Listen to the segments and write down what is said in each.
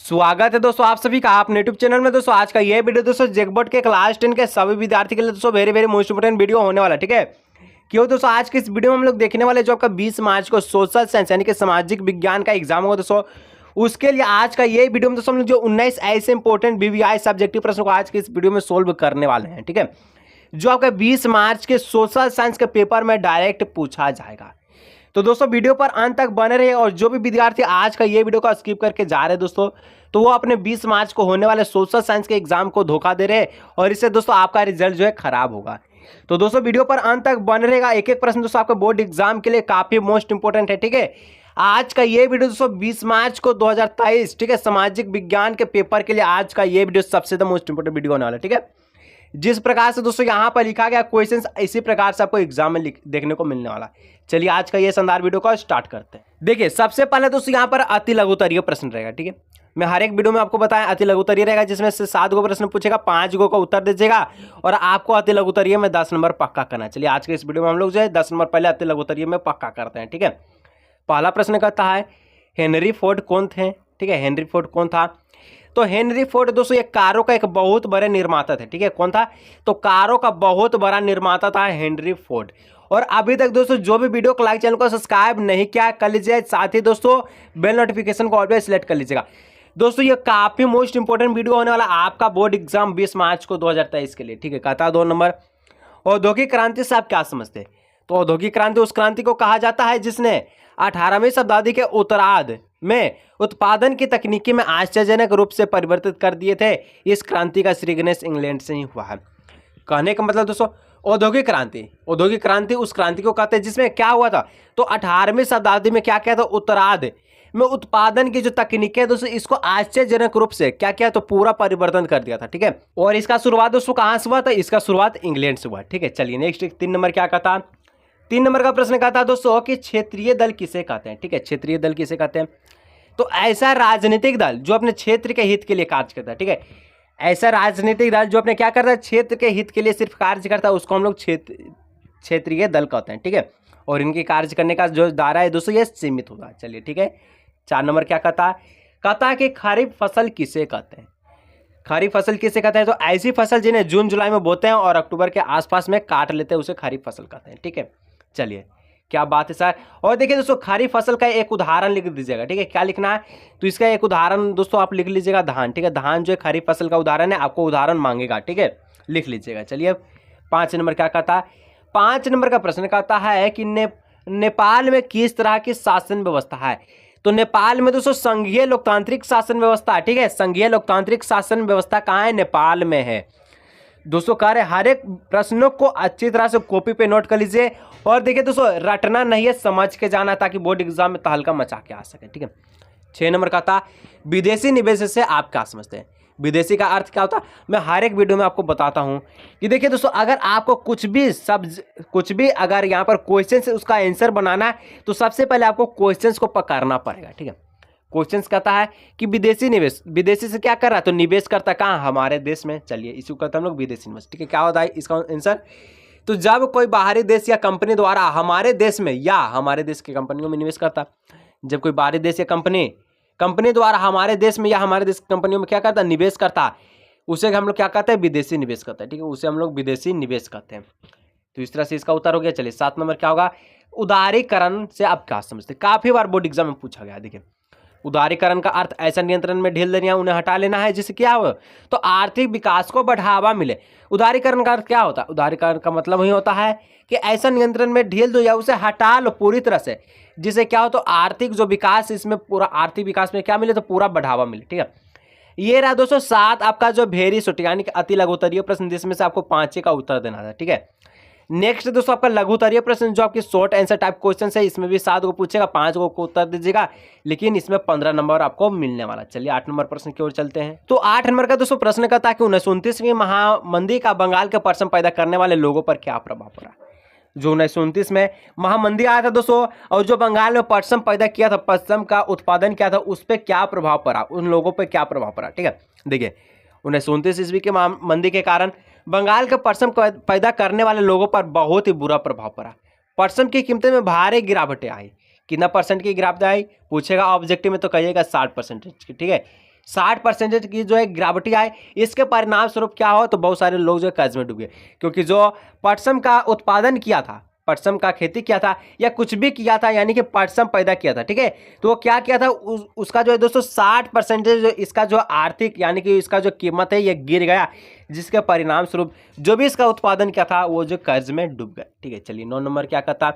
स्वागत है दोस्तों आप सभी का अपने यूट्यूब चैनल में। दोस्तों आज का ये वीडियो दोस्तों जेकबोर्ड के क्लास 10 के सभी विद्यार्थी के लिए दोस्तों वेरी मोस्ट इंपोर्टेंट वीडियो होने वाला है, ठीक है। क्यों दोस्तों आज के इस वीडियो में हम लोग देखने वाले जो आपका 20 मार्च को सोशल साइंस यानी कि सामाजिक विज्ञान का एग्जाम होगा दोस्तों, उसके लिए आज का ये वीडियो में दोस्तों हम लोग जो 19 ऐसे इंपॉर्टेंट बीवीआई सब्जेक्टिव प्रश्नों को आज के इस वीडियो में सोल्व करने वाले हैं, ठीक है। जो आपका 20 मार्च के सोशल साइंस के पेपर में डायरेक्ट पूछा जाएगा। तो दोस्तों वीडियो पर अंत तक बने रहे और जो भी विद्यार्थी आज का ये वीडियो को स्किप करके जा रहे हैं दोस्तों, तो वो अपने 20 मार्च को होने वाले सोशल साइंस के एग्जाम को धोखा दे रहे हैं और इससे दोस्तों आपका रिजल्ट जो है खराब होगा। तो दोस्तों वीडियो पर अंत तक बने रहेगा। एक एक प्रश्न दोस्तों आपका बोर्ड एग्जाम के लिए काफी मोस्ट इंपोर्टेंट है, ठीक है। आज का ये वीडियो दोस्तों 20 मार्च को 2023, ठीक है, सामाजिक विज्ञान के पेपर के लिए आज का ये वीडियो सबसे द मोस्ट इंपोर्टेंट वीडियो होने वाला है, ठीक है। जिस प्रकार से दोस्तों यहाँ पर लिखा गया क्वेश्चंस इसी प्रकार से आपको एग्जाम में देखने को मिलने वाला है। चलिए आज का ये शानदार वीडियो को स्टार्ट करते हैं। देखिए सबसे पहले दोस्तों यहाँ पर अति लघुत्तरीय प्रश्न रहेगा, ठीक है। मैं हर एक वीडियो में आपको बताया अति लघुत्तरीय रहेगा, जिसमें से 7 गो प्रश्न पूछेगा, 5 गो का उत्तर दीजिएगा और आपको अति लघुत्तरीय में 10 नंबर पक्का करना है। चलिए आज के इस वीडियो में हम लोग जो है 10 नंबर पहले अति लघुत्तरीय में पक्का करते हैं, ठीक है। पहला प्रश्न कहता है हेनरी फोर्ड कौन थे, ठीक है। हेनरी फोर्ड कौन था? तो हेनरी फोर्ड दोस्तों ये कारों का एक बहुत बड़े निर्माता थे, ठीक है। कौन था? तो कारों का बहुत बड़ा निर्माता था हेनरी फोर्ड। और अभी तक दोस्तों जो भी वीडियो को लाइक, चैनल को सब्सक्राइब नहीं किया कर लीजिए, साथ ही दोस्तों बेल नोटिफिकेशन को ऑलवेज सिलेक्ट कर लीजिएगा। दोस्तों ये काफी मोस्ट इंपोर्टेंट वीडियो होने वाला आपका बोर्ड एग्जाम 20 मार्च को 2023 के लिए, ठीक है। कहता है 2 नंबर औद्योगिक क्रांति से आप क्या समझते हैं? तो औद्योगिक क्रांति उस क्रांति को कहा जाता है जिसने 18वीं शताब्दी के उत्तरार्ध में उत्पादन की तकनीकी में आश्चर्यजनक रूप से परिवर्तित कर दिए थे। इस क्रांति का श्री गणेश इंग्लैंड से ही हुआ है। कहने का मतलब दोस्तों औद्योगिक क्रांति उस क्रांति को कहते हैं जिसमें क्या हुआ था, तो 18वीं शताब्दी में क्या किया था, उत्तरार्ध में उत्पादन की जो तकनीक है दोस्तों इसको आश्चर्यजनक रूप से क्या किया, तो पूरा परिवर्तन कर दिया था, ठीक है। और इसका शुरुआत दोस्तों कहां से हुआ था? इसका शुरुआत इंग्लैंड से हुआ, ठीक है। चलिए नेक्स्ट 3 नंबर क्या कहता है? 3 नंबर का प्रश्न कहता है दोस्तों कि क्षेत्रीय दल किसे कहते हैं, ठीक है। क्षेत्रीय दल किसे कहते हैं? तो ऐसा राजनीतिक दल जो अपने क्षेत्र के हित के लिए कार्य करता है, ठीक है। ऐसा राजनीतिक दल जो अपने क्या करता है, क्षेत्र के हित के लिए सिर्फ कार्य करता है, उसको हम लोग क्षेत्रीय दल कहते हैं, ठीक है। और इनकी कार्य करने का जो दायरा है दोस्तों ये सीमित होगा। चलिए ठीक है। 4 नंबर क्या कहता है? कहता है कि खरीफ फसल किसे कहते हैं? खरीफ फसल किसे कहते हैं? तो ऐसी फसल जिन्हें जून जुलाई में बोते हैं और अक्टूबर के आसपास में काट लेते हैं उसे खरीफ फसल कहते हैं, ठीक है। चलिए क्या बात है सर। और देखिए दोस्तों खरीफ फसल का एक उदाहरण लिख दीजिएगा, ठीक है। क्या लिखना है? तो इसका एक उदाहरण दोस्तों आप लिख लीजिएगा धान, ठीक है। धान जो है खरीफ फसल का उदाहरण है, आपको उदाहरण मांगेगा, ठीक है, लिख लीजिएगा। चलिए 5 नंबर क्या कहता है? 5 नंबर का प्रश्न कहता है कि नेपाल में किस तरह की शासन व्यवस्था है? तो नेपाल में दोस्तों संघीय लोकतांत्रिक शासन व्यवस्था, ठीक है। संघीय लोकतांत्रिक शासन व्यवस्था कहाँ है? नेपाल में है। दोस्तों कह रहे हर एक प्रश्नों को अच्छी तरह से कॉपी पे नोट कर लीजिए और देखिए दोस्तों रटना नहीं है, समझ के जाना ताकि बोर्ड एग्जाम में तहलका मचा के आ सके, ठीक है। 6 नंबर का था विदेशी निवेश से आप क्या समझते हैं? विदेशी का अर्थ क्या होता है मैं हर एक वीडियो में आपको बताता हूं कि देखिए दोस्तों अगर आपको कुछ भी अगर यहाँ पर क्वेश्चन से उसका आंसर बनाना है तो सबसे पहले आपको क्वेश्चंस को पकड़ना पड़ेगा, ठीक है। क्वेश्चंस कहता है कि विदेशी निवेश, विदेशी से क्या कर रहा है? तो निवेश करता कहाँ? हमारे देश में। चलिए इसी को कहते हैं हम लोग विदेशी निवेश, ठीक है। क्या होता है इसका आंसर? तो जब कोई बाहरी देश या कंपनी द्वारा हमारे देश में या हमारे देश की कंपनियों में निवेश करता, जब कोई बाहरी देश या कंपनी द्वारा हमारे देश में या हमारे देश की कंपनियों में क्या करता, निवेश करता, उसे हम लोग क्या कहते हैं? विदेशी निवेश करते हैं, ठीक है। उसे हम लोग विदेशी निवेश करते हैं। तो इस तरह से इसका उत्तर हो गया। चलिए 7 नंबर क्या होगा? उदारीकरण से आप क्या समझते हैं? काफी बार बोर्ड एग्जाम में पूछा गया। देखिए उदारीकरण का अर्थ ऐसा नियंत्रण में ढील देना, उन्हें हटा लेना है जिससे क्या हो तो आर्थिक विकास को बढ़ावा मिले। उदारीकरण का अर्थ क्या होता है? उदारीकरण का मतलब ही होता है कि ऐसा नियंत्रण में ढील दो या उसे हटा लो पूरी तरह से, जिससे क्या हो तो आर्थिक जो विकास इसमें पूरा आर्थिक विकास में क्या मिले तो पूरा बढ़ावा मिले, ठीक है। ये रहा दोस्तों 7 आपका जो वेरी शॉर्ट यानी कि अति लघुत्तरीय प्रश्न, जिसमें से आपको 5 का उत्तर देना था, ठीक है। नेक्स्ट दोस्तों आपका लघुत्तरीय प्रश्न जो आपकी शॉर्ट आंसर टाइप क्वेश्चन है, इसमें भी 7 को पूछेगा, 5 को उत्तर दीजिएगा, लेकिन इसमें 15 नंबर आपको मिलने वाला। चलिए 8 नंबर प्रश्न की ओर चलते हैं। तो 8 नंबर का दोस्तों प्रश्न कहता है कि 1929 महामंदी का बंगाल के पश्चिम पैदा करने वाले लोगों पर क्या प्रभाव पड़ा? जो 1929 में महामंदी आया था दोस्तों और जो बंगाल में पश्चिम पैदा किया था, पश्चिम का उत्पादन किया था, उस पर क्या प्रभाव पड़ा, उन लोगों पर क्या प्रभाव पड़ा, ठीक है। देखिए 1929 ईस्वी के महामंदी के कारण बंगाल के पश्चिम पैदा करने वाले लोगों पर बहुत ही बुरा प्रभाव पड़ा। पश्चिम की कीमतें में भारी गिरावटें आई। कितना % की गिरावट आई पूछेगा ऑब्जेक्टिव में, तो कहिएगा 60% की, ठीक है। 60% की जो है गिरावटी आए। इसके परिणाम स्वरूप क्या हो, तो बहुत सारे लोग जो है कर्ज में डूब गए, क्योंकि जो पटसम का उत्पादन किया था, पटसम का खेती किया था या कुछ भी किया था, यानी कि पटसम पैदा किया था, ठीक है, तो वो क्या किया था, उसका जो है दोस्तों 60% इसका जो आर्थिक यानी कि इसका जो कीमत है ये गिर गया, जिसके परिणाम स्वरूप जो भी इसका उत्पादन किया था वो जो कर्ज में डूब गया, ठीक है। चलिए 9 नंबर क्या कहता,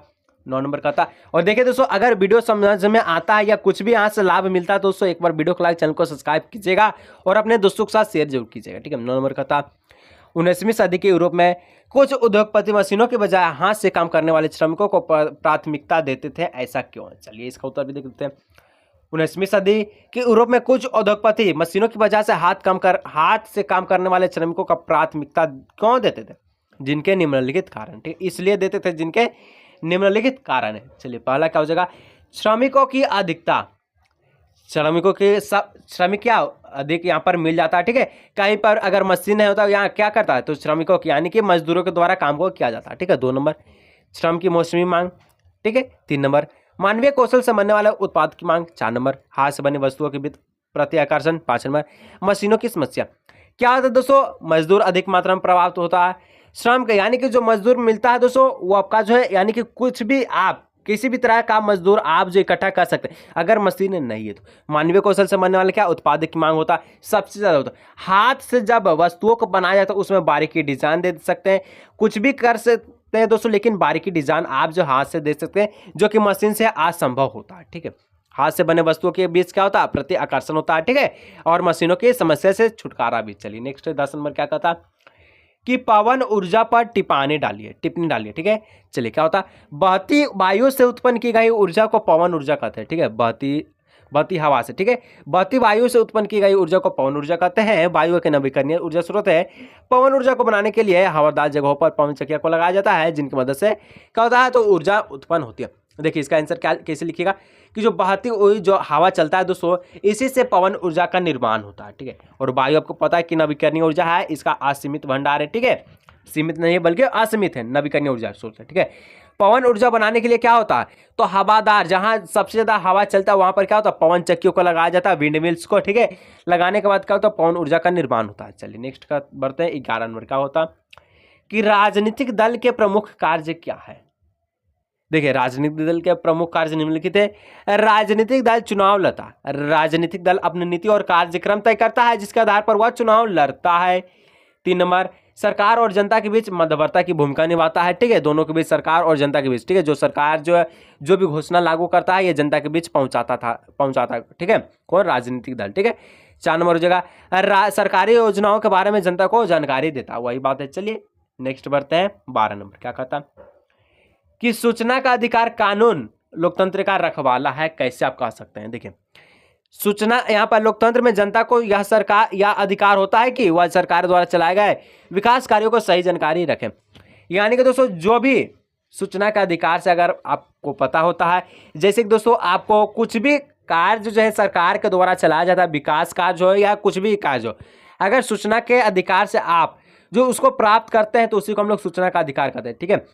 9 नंबर का था। और देखिए दोस्तों, अगर वीडियो समझ में आता है या कुछ भी यहाँ से लाभ मिलता है तो दोस्तों एक बार वीडियो को लाइक, चैनल को सब्सक्राइब कीजिएगा और अपने दोस्तों के साथ शेयर जरूर कीजिएगा, ठीक है। 9 नंबर का था, 19वीं सदी के यूरोप में कुछ उद्योगपति मशीनों के बजाय हाथ से काम करने वाले श्रमिकों को प्राथमिकता देते थे, ऐसा क्यों है? चलिए इसका उत्तर भी देख लेते हैं। 19वीं सदी के यूरोप में कुछ उद्योगपति मशीनों की वजह से हाथ से काम करने वाले श्रमिकों का प्राथमिकता क्यों देते थे? जिनके निम्नलिखित कारण, ठीक, इसलिए देते थे जिनके निम्नलिखित कारण है। चलिए पहला क्या हो जाएगा, श्रमिकों की अधिकता, श्रमिक क्या अधिक यहाँ पर मिल जाता है, ठीक है। कहीं पर अगर मशीन नहीं होता यहाँ क्या करता है, तो श्रमिकों की यानी कि मजदूरों के द्वारा काम को किया जाता है, ठीक है। 2 नंबर, श्रम की मौसमी मांग, ठीक है। 3 नंबर, मानवीय कौशल से बनने वाले उत्पाद की मांग। 4 नंबर, हाथ से बनी वस्तुओं के प्रति आकर्षण। 5 नंबर, मशीनों की समस्या। क्या होता है दोस्तों, मजदूर अधिक मात्रा में प्रभावित होता है श्रम का, यानी कि जो मजदूर मिलता है दोस्तों वो आपका जो है, यानी कि कुछ भी आप किसी भी तरह का मजदूर आप जो इकट्ठा कर सकते हैं, अगर मशीन नहीं है तो। मानवीय कौशल से बनने वाले क्या उत्पाद की मांग होता है, सबसे ज्यादा होता है। हाथ से जब वस्तुओं को बनाया जाता है उसमें बारीकी डिजाइन दे सकते हैं, कुछ भी कर सकते हैं दोस्तों, लेकिन बारीकी डिजाइन आप जो हाथ से दे सकते हैं जो कि मशीन से असंभव होता है, ठीक है। हाथ से बने वस्तुओं के बीच क्या होता है, प्रति आकर्षण होता है, ठीक है, और मशीनों की समस्या से छुटकारा भी। चलिए नेक्स्ट 10 नंबर क्या कहता कि पवन ऊर्जा पर टिप्पणी डालिए, ठीक है। चलिए क्या होता है, बहती वायु से उत्पन्न की गई ऊर्जा को पवन ऊर्जा कहते हैं, ठीक है। बहती हवा से, ठीक है, बहती वायु से उत्पन्न की गई ऊर्जा को पवन ऊर्जा कहते हैं। वायु के नवीकरणीय ऊर्जा स्रोत है। पवन ऊर्जा को बनाने के लिए हवादार जगहों पर पवन चक्कियां को लगाया जाता है, जिनकी मदद से क्या होता है, तो ऊर्जा उत्पन्न होती है। देखिए इसका आंसर क्या कैसे लिखिएगा कि जो बहती हुई जो हवा चलता है दोस्तों, इसी से पवन ऊर्जा का निर्माण होता है, ठीक है। और वायु आपको पता है कि नवीकरणीय ऊर्जा है, इसका असीमित भंडार है, ठीक है, सीमित नहीं है बल्कि असीमित है, नवीकरणीय ऊर्जा स्रोत है, ठीक है। पवन ऊर्जा बनाने के लिए क्या होता है, तो हवादार जहां सबसे ज्यादा हवा चलता है वहां पर क्या होता है, पवन चक्कियों को लगाया जाता है, विंड मिल्स को, ठीक है। लगाने के बाद क्या होता है, पवन ऊर्जा का निर्माण होता है। चलिए नेक्स्ट का बढ़ते हैं। 11 नंबर क्या होता कि राजनीतिक दल के प्रमुख कार्य क्या है। देखिए राजनीतिक दल के प्रमुख कार्य निम्नलिखित है। राजनीतिक दल चुनाव लड़ता, राजनीतिक दल अपनी नीति और कार्यक्रम तय करता है जिसके आधार पर वह चुनाव लड़ता है। 3 नंबर, सरकार और जनता के बीच मध्यवर्ती की भूमिका निभाता है, ठीक है, दोनों के बीच, सरकार और जनता के बीच, ठीक है। जो सरकार जो है जो भी घोषणा लागू करता है ये जनता के बीच पहुंचाता है, ठीक है, कौन, राजनीतिक दल, ठीक है। 4 नंबर हो जाएगा, सरकारी योजनाओं के बारे में जनता को जानकारी देता, वही बात है। चलिए नेक्स्ट बढ़ते हैं। 12 नंबर क्या कहता कि सूचना का अधिकार कानून लोकतंत्र का रखवाला है, कैसे आप कह सकते हैं। देखिए सूचना, यहाँ पर लोकतंत्र में जनता को यह सरकार या अधिकार होता है कि वह सरकार द्वारा चलाए गए विकास कार्यों को सही जानकारी रखें। यानी कि दोस्तों जो भी सूचना का अधिकार से अगर आपको पता होता है, जैसे कि दोस्तों आपको कुछ भी कार्य जो है सरकार के द्वारा चलाया जाता है, विकास कार्य हो या कुछ भी कार्य हो, अगर सूचना के अधिकार से आप जो उसको प्राप्त करते हैं तो उसी को हम लोग सूचना का अधिकार कहते हैं, ठीक है।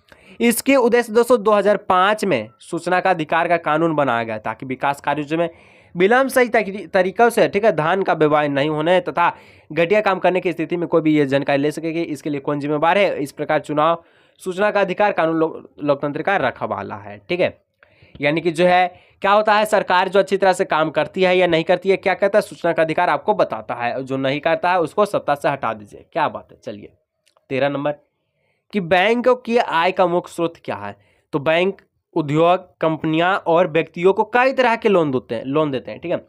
इसके उद्देश्य दोस्तों 2005 में सूचना का अधिकार का कानून बनाया गया ताकि विकास कार्यों में विलंब सही तरीकों से, ठीक है, धन का व्यवहार नहीं होने तथा घटिया काम करने की स्थिति में कोई भी ये जानकारी ले सके कि इसके लिए कौन जिम्मेवार है। इस प्रकार चुनाव सूचना का अधिकार कानून लोकतंत्र का रखवाला है, ठीक है। यानी कि जो है क्या होता है, सरकार जो अच्छी तरह से काम करती है या नहीं करती है, क्या कहता है, सूचना का अधिकार आपको बताता है, जो नहीं करता है उसको सत्ता से हटा दीजिए, क्या बात है। चलिए 13 नंबर कि बैंकों की आय का मुख्य स्रोत क्या है। तो बैंक उद्योग, कंपनियां और व्यक्तियों को कई तरह के लोन देते हैं, ठीक है।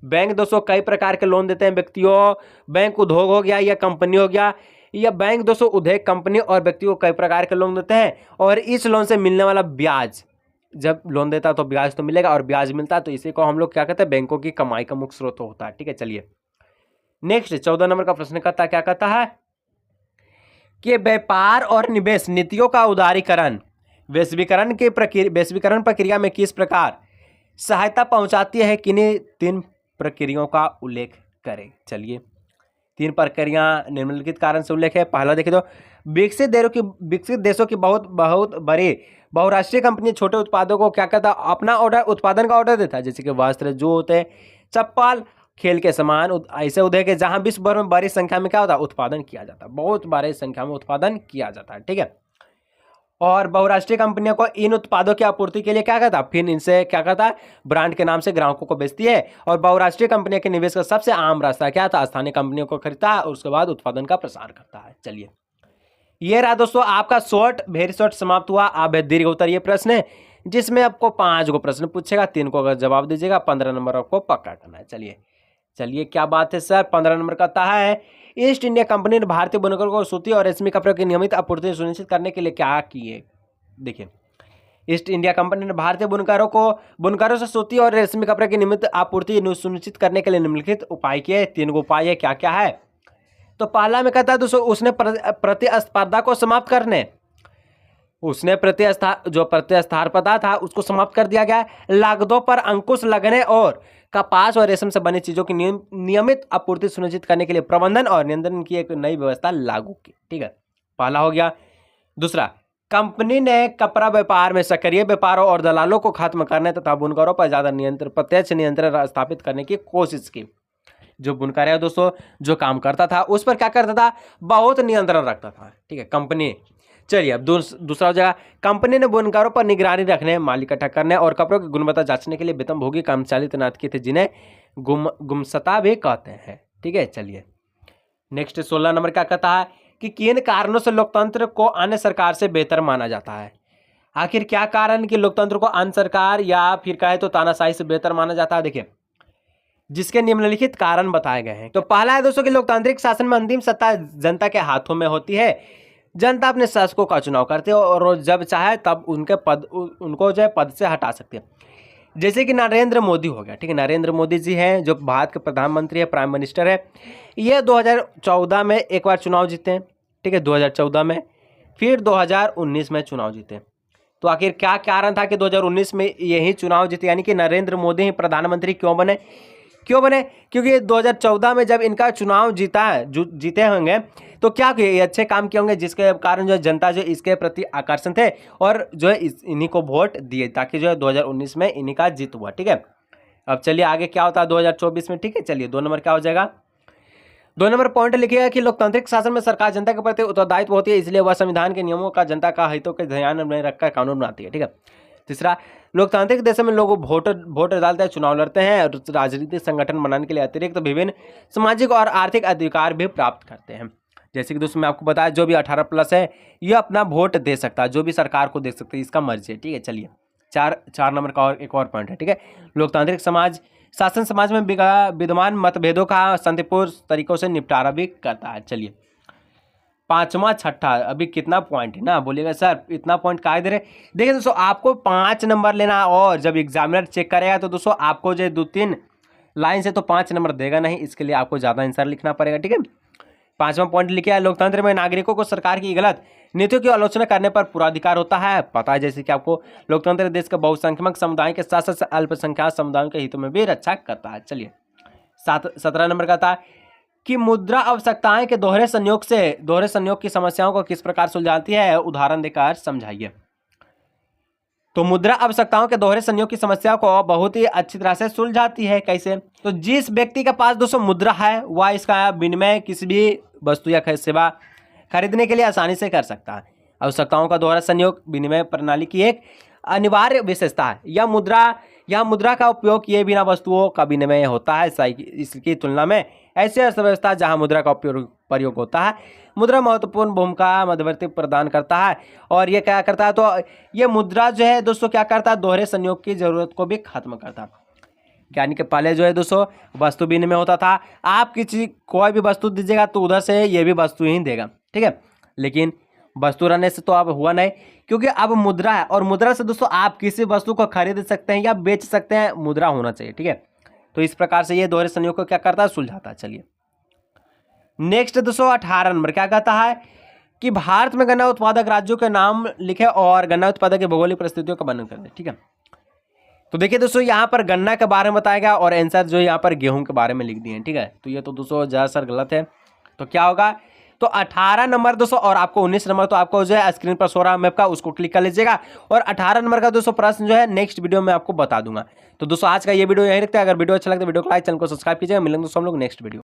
बैंक दोस्तों कई प्रकार के लोन देते हैं व्यक्तियों, बैंक उद्योग हो गया या कंपनी हो गया, या बैंक दोस्तों उद्योग, कंपनी और व्यक्तियों को कई प्रकार के लोन देते हैं, और इस लोन से मिलने वाला ब्याज, जब लोन देता है तो ब्याज तो मिलेगा और ब्याज मिलता है, तो इसी को हम लोग क्या कहते हैं, बैंकों की कमाई का मुख्य स्रोत होता है, ठीक है। चलिए नेक्स्ट 14 नंबर का प्रश्न कहता है, क्या कहता है कि व्यापार और निवेश नीतियों का उदारीकरण वैश्वीकरण प्रक्रिया में किस प्रकार सहायता पहुंचाती है, किन्हीं 3 प्रक्रियाओं का उल्लेख करें। चलिए 3 प्रक्रिया निम्नलिखित कारण से उल्लेख है। पहला देखिए तो विकसित देशों की बहुत बड़ी बहुराष्ट्रीय कंपनी छोटे उत्पादों को क्या कहता है, अपना उत्पादन का ऑर्डर देता है, जैसे कि वस्त्र, जूते, चप्पल, खेल के समान ऐसे उद्योग है जहां विश्व भर में बड़ी संख्या में क्या होता है, उत्पादन किया जाता है, बहुत बड़ी संख्या में उत्पादन किया जाता है, ठीक है। और बहुराष्ट्रीय कंपनियों को इन उत्पादों की आपूर्ति के लिए क्या करता है, फिर इनसे क्या करता है, ब्रांड के नाम से ग्राहकों को बेचती है। और बहुराष्ट्रीय कंपनियों के निवेश का सबसे आम रास्ता क्या था, स्थानीय कंपनियों को खरीदता है और उसके बाद उत्पादन का प्रसार करता है। चलिए, ये रहा दोस्तों आपका शॉर्ट, वेरी शॉर्ट समाप्त हुआ। अब दीर्घ उत्तर ये प्रश्न है जिसमें आपको 5 को प्रश्न पूछेगा, 3 को अगर जवाब दीजिएगा 15 नंबर आपको पक्का करना है। चलिए क्या बात है सर, 15 नंबर का कहा है, ईस्ट इंडिया कंपनी ने भारतीय बुनकरों को सूती और रेशमी कपड़ों की नियमित आपूर्ति सुनिश्चित करने के लिए क्या किए। देखिए, ईस्ट इंडिया कंपनी ने भारतीय बुनकरों से सूती और रेशमी कपड़े की नियमित आपूर्ति सुनिश्चित करने के लिए निम्नलिखित उपाय किए। 3 उपाय है, क्या क्या है। तो पहला में कहता है दोस्तों, उसने प्रतिस्पर्धा को समाप्त करने, उसने प्रतिस्पर्धा था उसको समाप्त कर दिया गया। लागतों पर अंकुश लगने और कपास और रेशम से बनी चीजों की नियमित आपूर्ति सुनिश्चित करने के लिए प्रबंधन और नियंत्रण की एक नई व्यवस्था लागू की, ठीक है, पहला हो गया। दूसरा, कंपनी ने कपड़ा व्यापार में सक्रिय व्यापारों और दलालों को खत्म करने तथा बुनकरों पर ज्यादा प्रत्यक्ष नियंत्रण स्थापित करने की कोशिश की। जो बुनकर है दोस्तों, जो काम करता था उस पर क्या करता था, बहुत नियंत्रण रखता था, ठीक है, कंपनी। चलिए अब दूसरा हो जाएगा, कंपनी ने बुनकरों पर निगरानी रखने, माल इकट्ठा करने और कपड़ों की गुणवत्ता जांचने के लिए वेतनभोगी कर्मचारी तैनात किए थे, जिन्हें गुमस्ता भी कहते हैं, ठीक है। चलिए नेक्स्ट 16 नंबर क्या कहता है कि किन कारणों से लोकतंत्र को अन्य सरकार से बेहतर माना जाता है। आखिर क्या कारण कि लोकतंत्र को अन्य सरकार या फिर कहे तो तानाशाही से बेहतर माना जाता है। देखिए, जिसके निम्नलिखित कारण बताए गए हैं। तो पहला है दोस्तों कि लोकतांत्रिक शासन में अंतिम सत्ता जनता के हाथों में होती है। जनता अपने शासकों का चुनाव करती है और जब चाहे तब उनको जो है पद से हटा सकती है। जैसे कि नरेंद्र मोदी हो गया, ठीक है, नरेंद्र मोदी जी हैं जो भारत के प्रधानमंत्री है, प्राइम मिनिस्टर है। ये 2014 में एक बार चुनाव जीते हैं, ठीक है, 2014 में, फिर 2019 में चुनाव जीते। तो आखिर क्या कारण था कि 2019 में यही चुनाव जीते, यानी कि नरेंद्र मोदी ही प्रधानमंत्री क्यों बने। क्योंकि 2014 में जब इनका चुनाव जीते होंगे तो क्या किए, ये अच्छे काम किए होंगे जिसके कारण जो जनता जो इसके प्रति आकर्षण थे और जो है इन्हीं को वोट दिए, ताकि जो है 2019 में इन्हीं का जीत हुआ, ठीक है। अब चलिए आगे क्या होता है 2024 में, ठीक है। चलिए 2 नंबर क्या हो जाएगा, 2 नंबर पॉइंट लिखिएगा कि लोकतांत्रिक शासन में सरकार जनता के प्रति उत्तरदायित्व होती है, इसलिए वह संविधान के नियमों का जनता का हितों के ध्यान में रखकर कानून बनाती है, ठीक है। तीसरा, लोकतांत्रिक देशों में लोग वोट डालते हैं, चुनाव लड़ते हैं और राजनीतिक संगठन बनाने के लिए अतिरिक्त विभिन्न सामाजिक और आर्थिक अधिकार भी प्राप्त करते हैं। जैसे कि दोस्तों मैं आपको बताया, जो भी 18+ है ये अपना वोट दे सकता है, जो भी सरकार को दे सकता है, इसका मर्जी है, ठीक है। चलिए 4 नंबर का और एक और पॉइंट है, ठीक है। लोकतांत्रिक शासन समाज में विद्यमान मतभेदों का शांतिपूर्ण तरीकों से निपटारा भी करता है। चलिए 5वां 6ठा, अभी कितना पॉइंट है ना, बोलिएगा सर इतना पॉइंट काहे दे रहे। देखिए दोस्तों, आपको 5 नंबर लेना और जब एग्जामिनर चेक करेगा तो दोस्तों आपको जो 2-3 लाइन से तो 5 नंबर देगा नहीं, इसके लिए आपको ज़्यादा आंसर लिखना पड़ेगा, ठीक है। 5वां पॉइंट लिखा है, लोकतंत्र में नागरिकों को सरकार की गलत नीतियों की आलोचना करने पर पूरा अधिकार होता है। पता है जैसे कि आपको, लोकतंत्र देश के बहुसंख्यक समुदाय के साथ साथ अल्पसंख्यक समुदायों के हितों में भी रक्षा करता है। चलिए 17 नंबर का था कि मुद्रा आवश्यकताएं के दोहरे संयोग की समस्याओं को किस प्रकार सुलझाती है, उदाहरण देकर समझाइए। तो मुद्रा आवश्यकताओं के दोहरे संयोग की समस्या को बहुत ही अच्छी तरह से सुलझाती है। कैसे, तो जिस व्यक्ति के पास दोस्तों मुद्रा है वह इसका विनिमय किसी भी वस्तु या सेवा खरीदने के लिए आसानी से कर सकता है। आवश्यकताओं का दोहरा संयोग विनिमय प्रणाली की एक अनिवार्य विशेषता है। यह मुद्रा का उपयोग किए बिना वस्तुओं का विनिमय होता है। इसकी तुलना में ऐसी अर्थव्यवस्था जहां मुद्रा का प्रयोग होता है, मुद्रा महत्वपूर्ण भूमिका मध्यवर्ती प्रदान करता है। और ये क्या करता है, तो ये मुद्रा जो है दोस्तों क्या करता है, दोहरे संयोग की जरूरत को भी खत्म करता है। यानी कि पहले जो है दोस्तों वस्तु विनिमय होता था, आप किसी कोई भी वस्तु दीजिएगा तो उधर से ये भी वस्तु ही देगा, ठीक है। लेकिन वस्तु रहने से तो अब हुआ नहीं, क्योंकि अब मुद्रा है और मुद्रा से दोस्तों आप किसी वस्तु को खरीद सकते हैं या बेच सकते हैं, मुद्रा होना चाहिए, ठीक है। तो इस प्रकार से ये दोहरे संयोग को क्या करता है, सुलझाता है। चलिए नेक्स्ट दोस्तों 18 नंबर क्या कहता है कि भारत में गन्ना उत्पादक राज्यों के नाम लिखे और गन्ना उत्पादक की भौगोलिक परिस्थितियों का वर्णन कर दे, ठीक है। तो देखिए दोस्तों यहाँ पर गन्ना के बारे में बताया गया और आंसर जो यहाँ पर गेहूं के बारे में लिख दिए हैं, ठीक है। तो ये तो दोस्तों ज़्यादा सर गलत है। तो क्या होगा, तो 18 नंबर दोस्तों और आपको 19 नंबर तो आपको जो है स्क्रीन पर सो रहा मैप का, उसको क्लिक कर लीजिएगा। और 18 नंबर का दोस्तों प्रश्न जो है नेक्स्ट वीडियो में आपको बता दूंगा। तो दोस्तों आज का ये वीडियो यहीं रखते हैं। अगर वीडियो अच्छा लगता है वीडियो को लाइक, चैनल को सब्सक्राइब कीजिएगा। मिलेंगे दोस्तों हम लोग नेक्स्ट वीडियो।